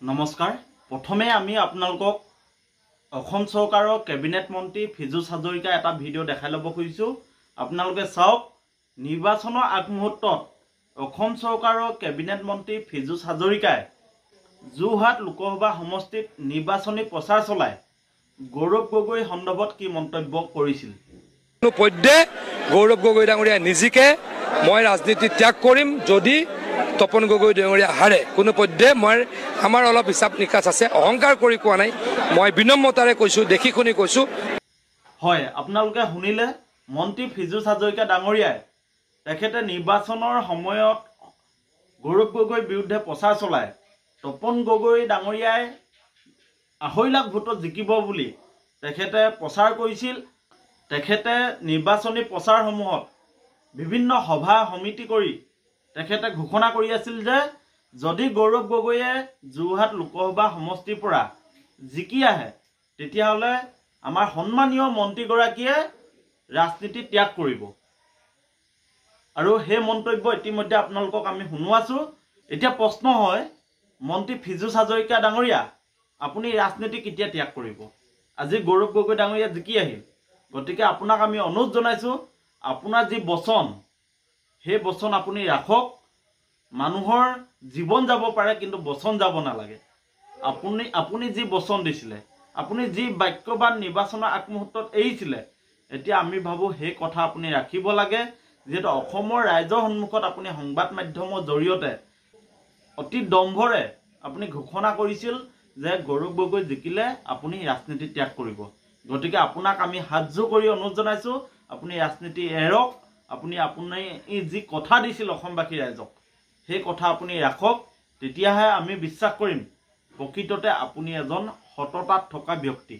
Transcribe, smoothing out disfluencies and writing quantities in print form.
নমস্কাৰ। প্ৰথমে আমি আপোনালোকক অসম চৰকাৰৰ কেবিনেট মন্ত্ৰী ফিজুছ হাজৰিকা এটা ভিডিঅ' দেখাই ল'ব খুজিছোঁ। আপোনালোকে চাওক, নিৰ্বাচনৰ আগমুহূৰ্তত অসম চৰকাৰৰ কেবিনেট মন্ত্ৰী ফিজুছ হাজৰিকাই যোৰহাট লোকসভা সমষ্টিত নিৰ্বাচনী প্ৰচাৰ চলাই গৌৰৱ গগৈ সন্দৰ্ভত কি মন্তব্য কৰিছিল। পদ্যে গৌৰৱ গগৈ ডাঙৰীয়া নিজিকে মই ৰাজনীতি ত্যাগ কৰিম যদি তপন গগৈ ডাঙৰীয়া হাৰে। কোনো পদ্যে মই আমাৰ অলপ হিচাপ নিকাচ আছে, অহংকাৰ কৰি কোৱা নাই, মই বিনম্ৰতাৰে কৈছোঁ, দেখি শুনি কৈছোঁ। হয়, আপোনালোকে শুনিলে, মন্ত্ৰী ফিজুছ হাজৰিকা ডাঙৰীয়াই তেখেতে নিৰ্বাচনৰ সময়ত গৌৰৱ গগৈৰ বিৰুদ্ধে প্ৰচাৰ চলায় তপন গগৈ ডাঙৰীয়াই 2.5 লাখ ভোটত জিকিব বুলি তেখেতে প্ৰচাৰ কৰিছিল। তেখেতে নিৰ্বাচনী প্ৰচাৰসমূহত বিভিন্ন সভা সমিতি কৰি তেখেতে ঘোষণা কৰি আছিল যে যদি গৌৰৱ গগৈয়ে যোৰহাট লোকসভা সমষ্টিৰ পৰা জিকি আহে তেতিয়াহ'লে আমাৰ সন্মানীয় মন্ত্ৰীগৰাকীয়ে ৰাজনীতি ত্যাগ কৰিব। আৰু সেই মন্তব্য ইতিমধ্যে আপোনালোকক আমি শুনোৱাছোঁ। এতিয়া প্ৰশ্ন হয়, মন্ত্ৰী ফিজুছ হাজৰিকা ডাঙৰীয়া আপুনি ৰাজনীতি কেতিয়া ত্যাগ কৰিব? আজি গৌৰৱ গগৈ ডাঙৰীয়া জিকি আহিল, গতিকে আপোনাক আমি অনুৰোধ জনাইছোঁ, আপোনাৰ যি বচন সেই বচন আপুনি ৰাখক। মানুহৰ জীৱন যাব পাৰে কিন্তু বচন যাব নালাগে। আপুনি যি বচন দিছিলে, আপুনি যি বাক্যবান নিৰ্বাচনৰ আগমুহূৰ্তত এৰিছিলে, এতিয়া আমি ভাবোঁ সেই কথা আপুনি ৰাখিব লাগে। যিহেতু অসমৰ ৰাইজৰ সন্মুখত আপুনি সংবাদ মাধ্যমৰ জৰিয়তে অতি দম্ভৰে আপুনি ঘোষণা কৰিছিল যে গৌৰৱ গগৈ জিকিলে আপুনি ৰাজনীতি ত্যাগ কৰিব। গতিকে আপোনাক আমি হাতযোৰ কৰি অনুৰোধ জনাইছোঁ, আপুনি ৰাজনীতি এৰক। আপুনি যি কথা দিছিল অসমবাসী ৰাইজক সেই কথা আপুনি ৰাখক, তেতিয়াহে আমি বিশ্বাস কৰিম প্ৰকৃততে আপুনি এজন সততাত থকা ব্যক্তি।